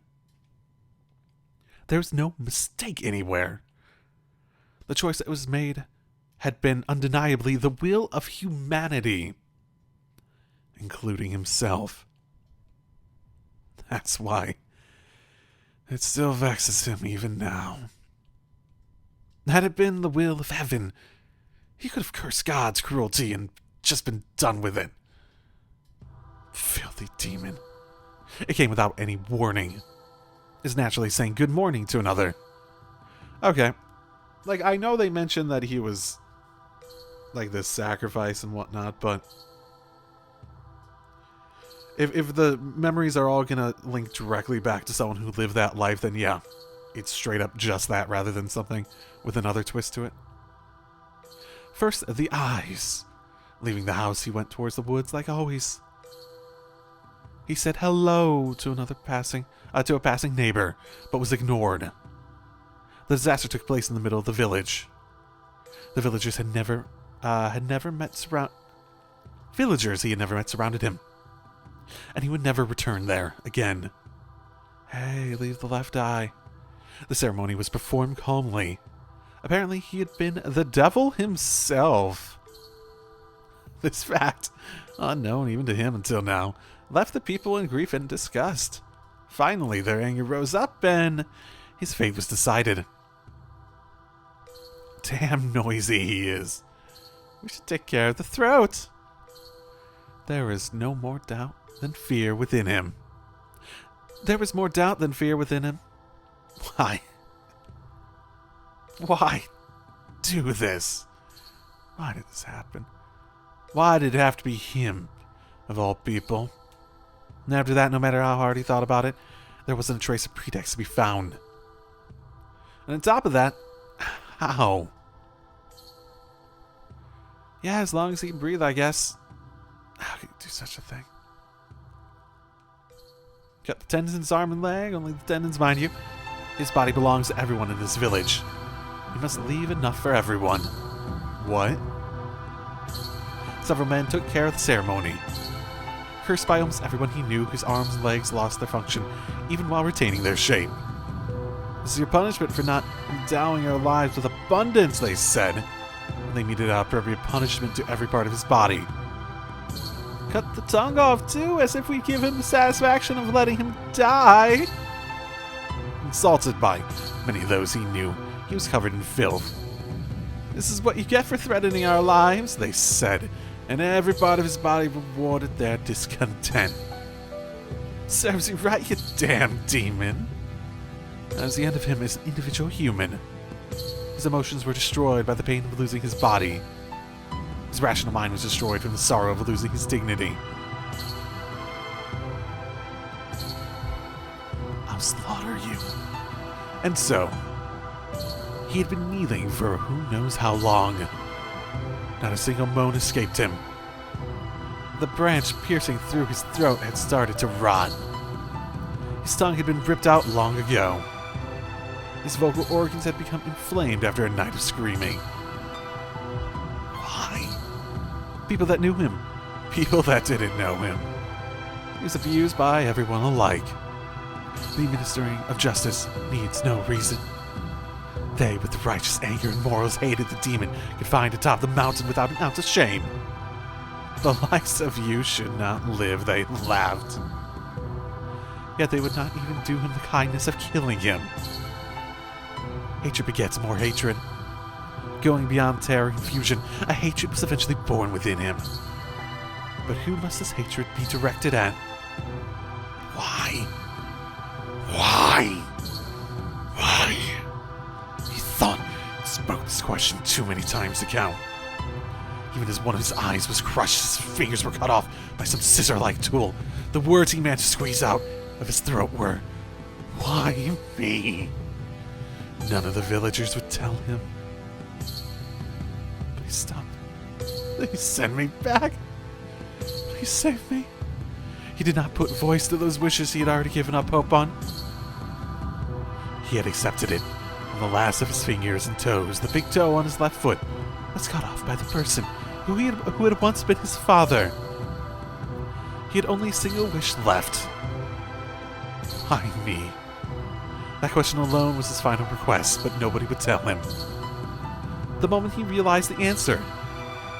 There was no mistake anywhere. The choice that was made had been undeniably the will of humanity, including himself. That's why it still vexes him even now. Had it been the will of heaven, he could have cursed God's cruelty and just been done with it. Filthy demon. It came without any warning. Is naturally saying good morning to another. Okay. Like, I know they mentioned that he was like this sacrifice and whatnot, but if the memories are all gonna link directly back to someone who lived that life, then yeah, it's straight up just that rather than something with another twist to it. First, the eyes. Leaving the house, he went towards the woods like always. He said hello to a passing neighbor, but was ignored. The disaster took place in the middle of the village. The villagers he had never met surrounded him, and he would never return there again. Hey, leave the left eye. The ceremony was performed calmly. Apparently, he had been the devil himself. This fact, unknown even to him until now, left the people in grief and disgust. Finally, their anger rose up, and his fate was decided. Damn noisy he is. We should take care of the throat. There is no more doubt than fear within him. There was more doubt than fear within him. Why? Why do this? Why did this happen? Why did it have to be him, of all people? And after that, no matter how hard he thought about it, there wasn't a trace of pretext to be found. And on top of that, how? Yeah, as long as he can breathe, I guess. How could he do such a thing? Got the tendons in his arm and leg, only the tendons, mind you. His body belongs to everyone in this village. He must leave enough for everyone. What? Several men took care of the ceremony. Cursed by almost everyone he knew, his arms and legs lost their function, even while retaining their shape. This is your punishment for not endowing our lives with abundance, they said. And they meted out appropriate punishment to every part of his body. Cut the tongue off, too, as if we'd give him the satisfaction of letting him die. Insulted by many of those he knew, he was covered in filth. This is what you get for threatening our lives, they said, and every part of his body rewarded their discontent. Serves you right, you damn demon. That was the end of him as an individual human. His emotions were destroyed by the pain of losing his body. His rational mind was destroyed from the sorrow of losing his dignity. I'll slaughter you. And so, he had been kneeling for who knows how long. Not a single moan escaped him. The branch piercing through his throat had started to rot. His tongue had been ripped out long ago. His vocal organs had become inflamed after a night of screaming. Why? People that knew him. People that didn't know him. He was abused by everyone alike. The administering of justice needs no reason. They, with the righteous anger and morals, hated the demon confined atop the mountain without an ounce of shame. The likes of you should not live, they laughed. Yet they would not even do him the kindness of killing him. Hatred begets more hatred. Going beyond terror and confusion, a hatred was eventually born within him. But who must this hatred be directed at? Why? Why? Why? He thought and spoke this question too many times to count. Even as one of his eyes was crushed, his fingers were cut off by some scissor-like tool. The words he managed to squeeze out of his throat were, "Why me?" None of the villagers would tell him. Please stop. Please send me back. Please save me. He did not put voice to those wishes he had already given up hope on. He had accepted it. On the last of his fingers and toes, the big toe on his left foot was cut off by the person who had once been his father. He had only a single wish left. Why me? That question alone was his final request, but nobody would tell him. The moment he realized the answer,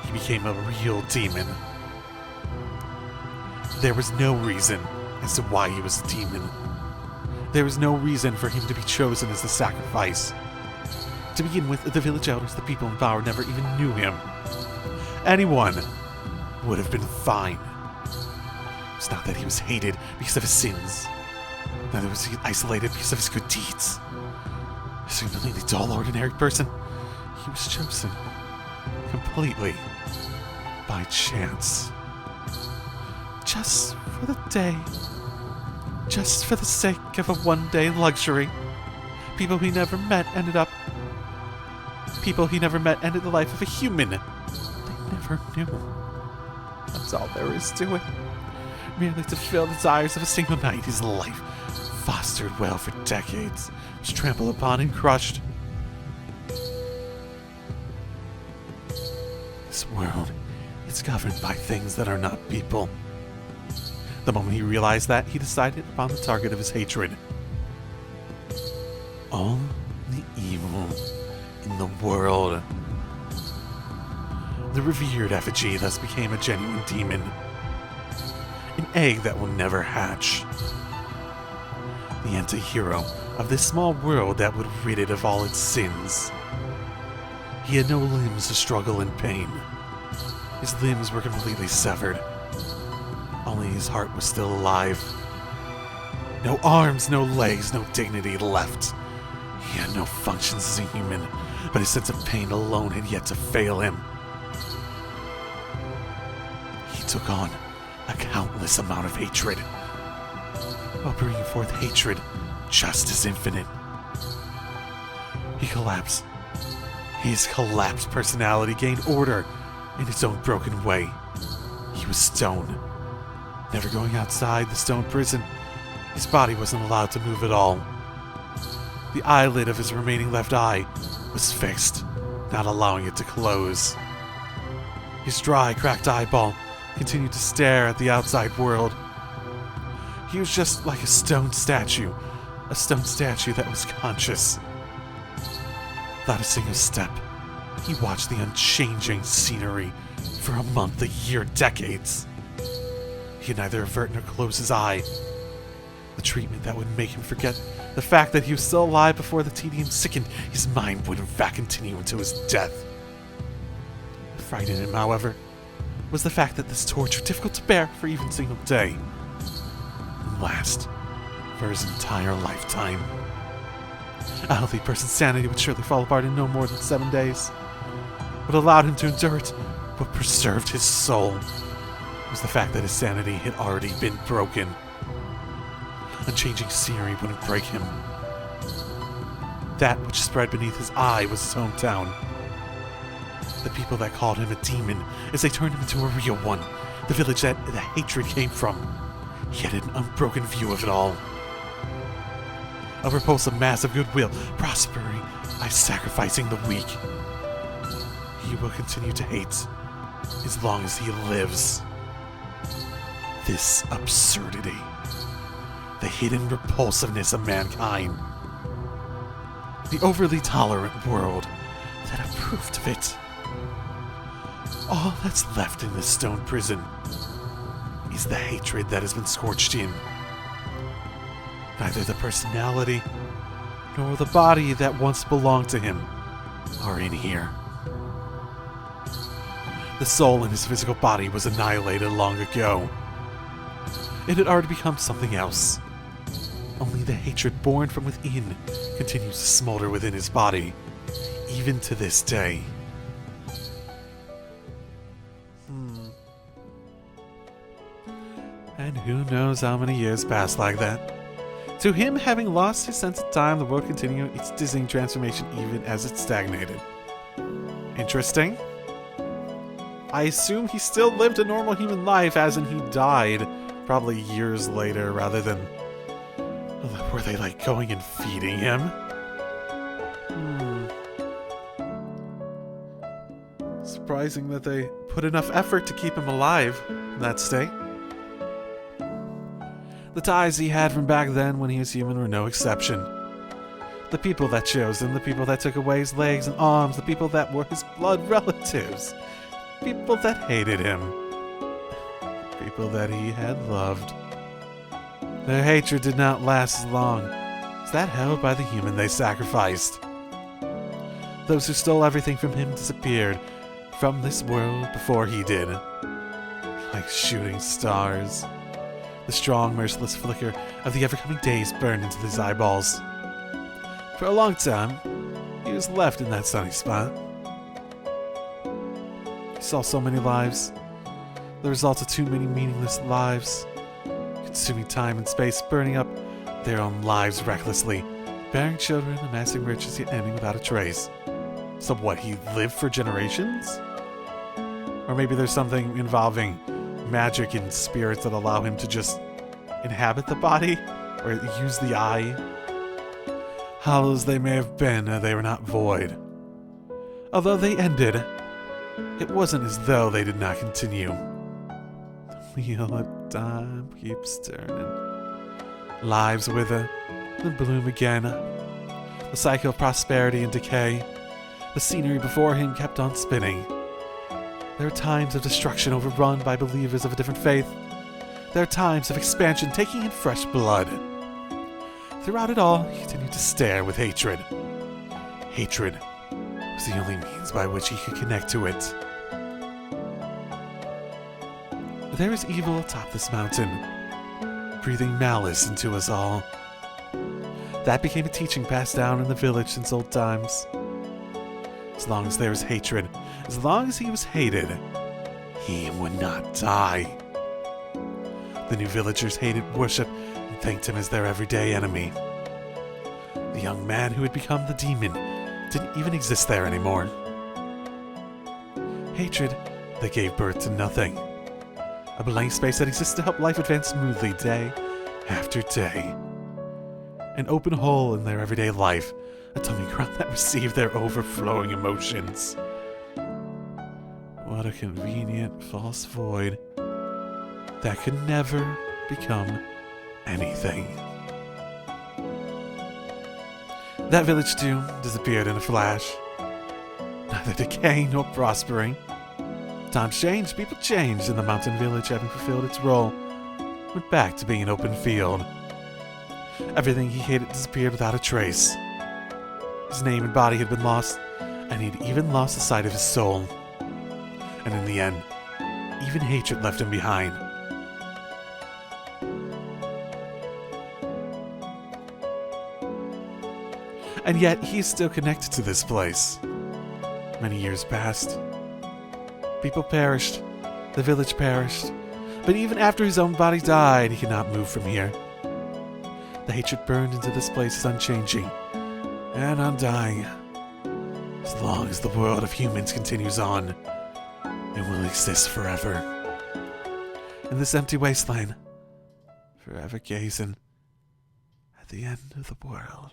he became a real demon. There was no reason as to why he was a demon. There was no reason for him to be chosen as the sacrifice. To begin with, the village elders, the people in power, never even knew him. Anyone would have been fine. It's not that he was hated because of his sins. Neither was he isolated because of his good deeds. As a completely dull, ordinary person, he was chosen completely by chance. Just for the day. Just for the sake of a one-day luxury. People he never met ended the life of a human. They never knew. That's all there is to it. Merely to fulfill the desires of a single night, his life, fostered well for decades, was trampled upon and crushed. This world is governed by things that are not people. The moment he realized that, he decided upon the target of his hatred. All the evil in the world. The revered effigy thus became a genuine demon. An egg that will never hatch. The anti-hero of this small world that would rid it of all its sins. He had no limbs to struggle in pain. His limbs were completely severed. Only his heart was still alive. No arms, no legs, no dignity left. He had no functions as a human, but his sense of pain alone had yet to fail him. He took on a countless amount of hatred, while bringing forth hatred just as infinite. He collapsed. His collapsed personality gained order in its own broken way. He was stone. Never going outside the stone prison, his body wasn't allowed to move at all. The eyelid of his remaining left eye was fixed, not allowing it to close. His dry, cracked eyeball continued to stare at the outside world. He was just like a stone statue that was conscious. Without a single step, he watched the unchanging scenery for a month, a year, decades. He could neither avert nor close his eye. The treatment that would make him forget the fact that he was still alive before the tedium sickened his mind would in fact continue until his death. What frightened him, however, was the fact that this torture, difficult to bear for even a single day, would last for his entire lifetime. A healthy person's sanity would surely fall apart in no more than 7 days. What allowed him to endure it, what preserved his soul, was the fact that his sanity had already been broken. Unchanging scenery wouldn't break him. That which spread beneath his eye was his hometown. The people that called him a demon as they turned him into a real one. The village that the hatred came from. He had an unbroken view of it all. A repulsive mass of goodwill, prospering by sacrificing the weak. He will continue to hate as long as he lives. This absurdity. The hidden repulsiveness of mankind. The overly tolerant world that approved of it. All that's left in this stone prison is the hatred that has been scorched in. Neither the personality nor the body that once belonged to him are in here. The soul in his physical body was annihilated long ago. It had already become something else. Only the hatred born from within continues to smolder within his body, even to this day. And who knows how many years passed like that. To him, having lost his sense of time, the world continued its dizzying transformation even as it stagnated. Interesting. I assume he still lived a normal human life, as in he died probably years later, rather than... Were they like going and feeding him? Surprising that they put enough effort to keep him alive in that state. The ties he had from back then when he was human were no exception. The people that chose him, the people that took away his legs and arms, the people that were his blood relatives, people that hated him, people that he had loved. Their hatred did not last as long as that held by the human they sacrificed. Those who stole everything from him disappeared from this world before he did, like shooting stars. The strong, merciless flicker of the ever-coming days burned into his eyeballs. For a long time, he was left in that sunny spot. He saw so many lives, the result of too many meaningless lives, consuming time and space, burning up their own lives recklessly, bearing children, amassing riches, yet ending without a trace. So what, he lived for generations? Or maybe there's something involving magic and spirits that allow him to just inhabit the body, or use the eye. Hollow as they may have been, they were not void. Although they ended, it wasn't as though they did not continue. The wheel of time keeps turning. Lives wither, then bloom again. The cycle of prosperity and decay. The scenery before him kept on spinning. There are times of destruction overrun by believers of a different faith. There are times of expansion taking in fresh blood. Throughout it all, he continued to stare with hatred. Hatred was the only means by which he could connect to it. There is evil atop this mountain. breathing malice into us all. That became a teaching passed down in the village since old times. As long as there was hatred, as long as he was hated, he would not die. The new villagers hated worship and thanked him as their everyday enemy. The young man who had become the demon didn't even exist there anymore. Hatred that gave birth to nothing. A blank space that exists to help life advance smoothly day after day. An open hole in their everyday life, a tummy ground that received their overflowing emotions. What a convenient false void that could never become anything. That village too disappeared in a flash. Neither decaying nor prospering. Times changed, people changed, and the mountain village, having fulfilled its role, went back to being an open field. Everything he hated disappeared without a trace. His name and body had been lost, and he'd even lost the sight of his soul. And in the end, even hatred left him behind. And yet, he is still connected to this place. Many years passed. People perished. The village perished. But even after his own body died, he could not move from here. The hatred burned into this place is unchanging and undying. As long as the world of humans continues on, it will exist forever. In this empty wasteland, forever gazing at the end of the world.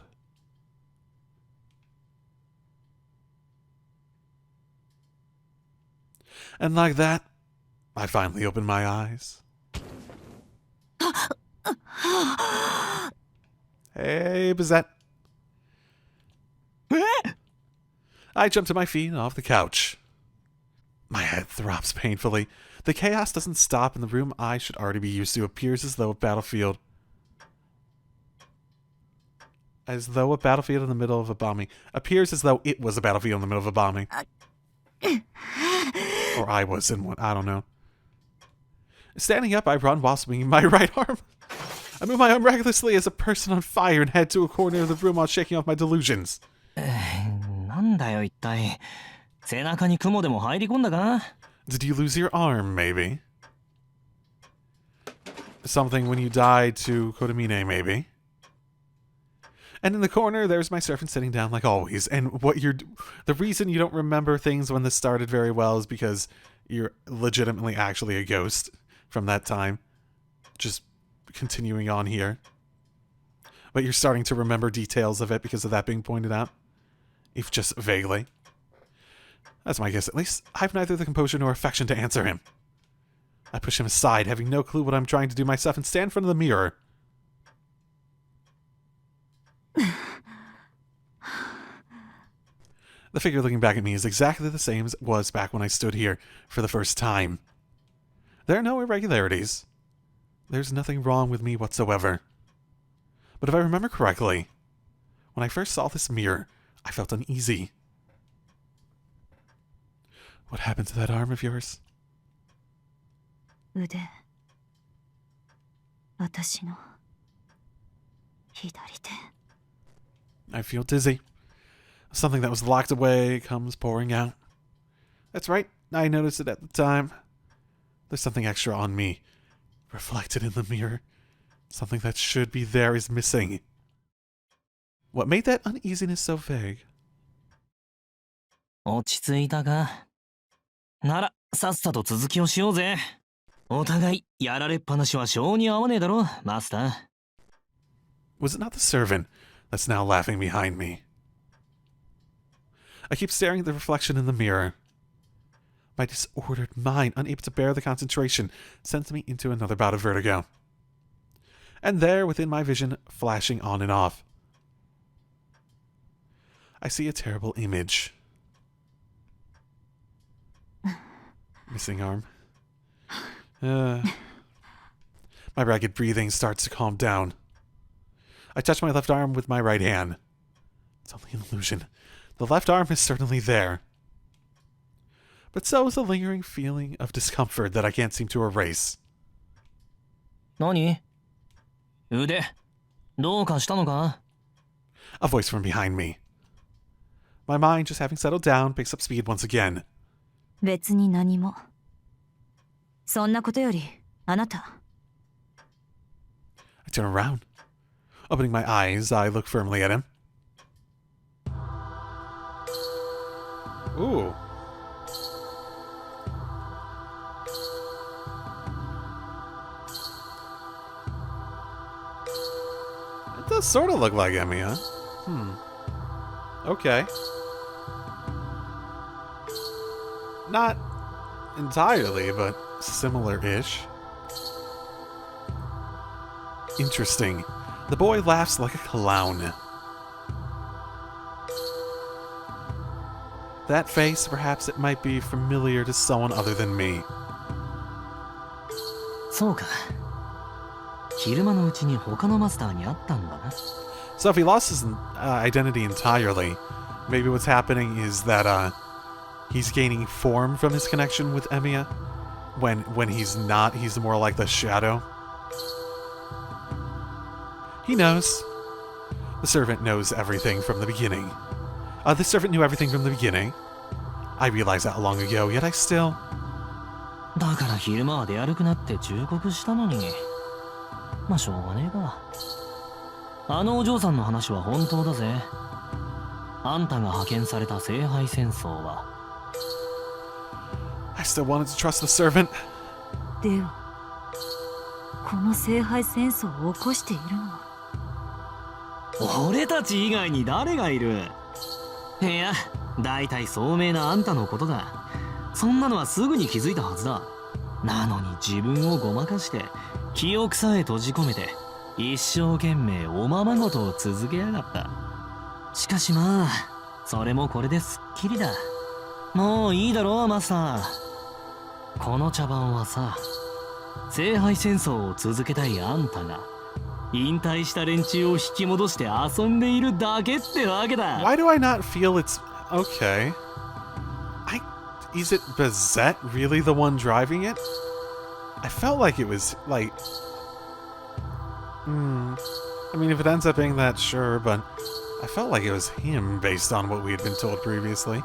And like that, I finally opened my eyes. Hey, Bizette. I jumped to my feet off the couch. My head throbs painfully. The chaos doesn't stop, and the room I should already be used to appears as though a battlefield. As though a battlefield in the middle of a bombing. Appears as though it was a battlefield in the middle of a bombing. Or I was in one, I don't know. Standing up, I run while swinging my right arm. I move my arm recklessly as a person on fire and head to a corner of the room while shaking off my delusions. なんだよ一体。背中に雲でも入り込んだか? Did you lose your arm, maybe? Something when you died to Kodamine, maybe? And in the corner, there's my servant sitting down like always. And the reason you don't remember things when this started very well is because you're legitimately actually a ghost from that time. Just continuing on here. But you're starting to remember details of it because of that being pointed out. If just vaguely. That's my guess, at least. I have neither the composure nor affection to answer him. I push him aside, having no clue what I'm trying to do myself, and stand in front of the mirror. The figure looking back at me is exactly the same as it was back when I stood here for the first time. There are no irregularities. There's nothing wrong with me whatsoever. But if I remember correctly, when I first saw this mirror, I felt uneasy. What happened to that arm of yours? 腕。私の左手。 I feel dizzy. Something that was locked away comes pouring out. That's right, I noticed it at the time. There's something extra on me, reflected in the mirror. Something that should be there is missing. What made that uneasiness so vague? 落ち着いたか? なら、さっさと続きをしようぜ。お互い、やられっぱなしは性に合わねえだろ、マスター。Was it not the servant that's now laughing behind me? I keep staring at the reflection in the mirror. My disordered mind, unable to bear the concentration, sends me into another bout of vertigo. And there, within my vision, flashing on and off, I see a terrible image. Missing arm. My ragged breathing starts to calm down. I touch my left arm with my right hand. It's only an illusion. The left arm is certainly there. But so is a lingering feeling of discomfort that I can't seem to erase. 何?腕、どうかしたのか? A voice from behind me. My mind, just having settled down, picks up speed once again. 別に何も。そんなことより、あなた。I turn around. Opening my eyes, I look firmly at him. Ooh. It does sort of look like Emmy, huh? Okay. Not entirely, but similar-ish. Interesting. The boy laughs like a clown. That face, perhaps it might be familiar to someone other than me. そうか。昼間のうちに他のマスターに会ったんだな。 So if he lost his identity entirely, maybe what's happening is that he's gaining form from his connection with Emiya. When he's not, he's more like the shadow. He knows. The servant knows everything from the beginning. The servant knew everything from the beginning. I realized that long ago, yet I still... だから昼間は出歩くなって忠告したのに。まあしょうがねえか。あのお嬢さんの話は本当だぜ。あんたが派遣された聖杯戦争は。I still wanted to trust the servant. では、この聖杯戦争を起こしているのは。俺たち以外に誰がいる？いや、大体聡明なあんたのことだ。そんなのはすぐに気づいたはずだ。なのに自分をごまかして記憶さえ閉じ込めて一生懸命おままごとを続けやがった。しかしまあそれもこれですっきりだ。もういいだろうマスター。この茶番はさ、聖杯戦争を続けたいあんたが引退した連中を引き戻して遊んでいるだけってわけだ。 Why do I not feel it's... Okay. Is it Bazette really the one driving it? I felt like it was, like... I mean, if it ends up being that, sure, but... I felt like it was him based on what we had been told previously.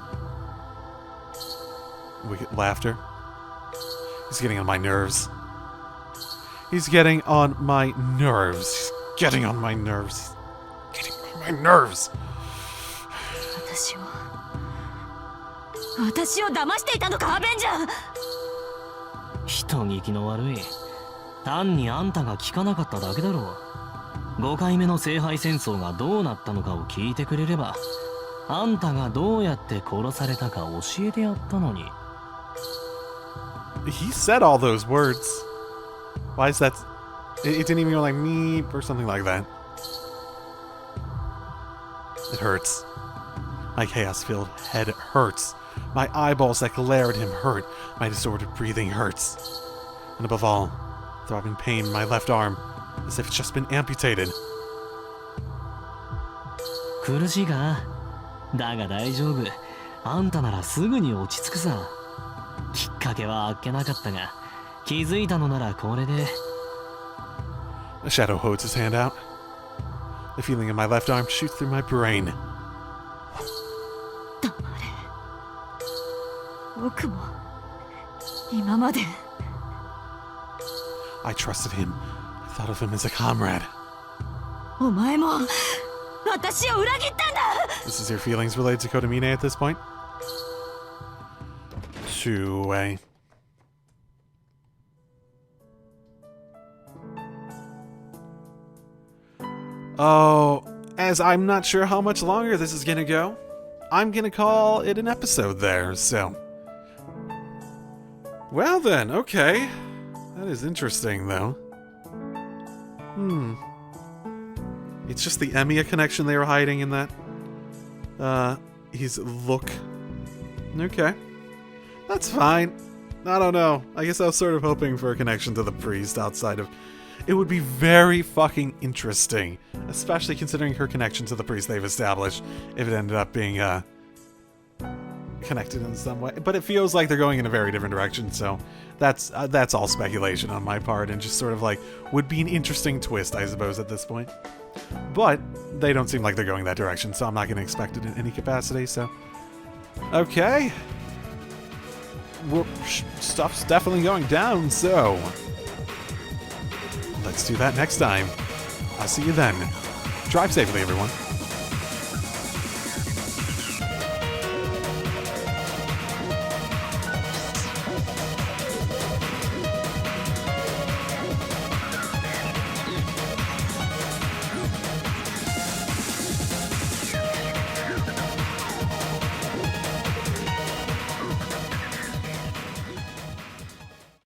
Wicked laughter. He's getting on my nerves. He's getting on my nerves. He's getting on my nerves. Getting on my nerves. 私を騙していたのか、アベンジャー。人聞きの悪い。単にあんたが聞かなかっただけだろう。5回目の聖杯戦争がどうなったのかを聞いてくれれば、あんたがどうやって殺されたか教えてやったのに。He said all those words. Why is that? It didn't even go like me or something like that. It hurts. My chaos-filled head hurts. My eyeballs that glare at him hurt. My disordered breathing hurts. And above all, throbbing pain in my left arm, as if it's just been amputated. 苦しいか？だが大丈夫。あんたならすぐに落ち着くさ。きっかけはあっけなかったが、気づいたのならこれで。The shadow holds his hand out. The feeling in my left arm shoots through my brain. 僕も今まで I trusted him. I thought of him as a comrade. お前も私を裏切ったんだ。 This is your feelings related to Kodamine at this point? Two-way. Oh, as I'm not sure how much longer this is gonna go, I'm gonna call it an episode there, so... Well then, okay. That is interesting, though. It's just the Emiya connection they were hiding in that. His look. Okay. That's fine. I don't know. I guess I was sort of hoping for a connection to the priest outside of... It would be very fucking interesting, especially considering her connection to the priest they've established, if it ended up being, connected in some way. But it feels like they're going in a very different direction, so that's all speculation on my part, and just sort of like would be an interesting twist, I suppose, at this point. But they don't seem like they're going that direction, so I'm not going to expect it in any capacity, so... Okay. Well, stuff's definitely going down, so... Let's do that next time. I'll see you then. Drive safely, everyone.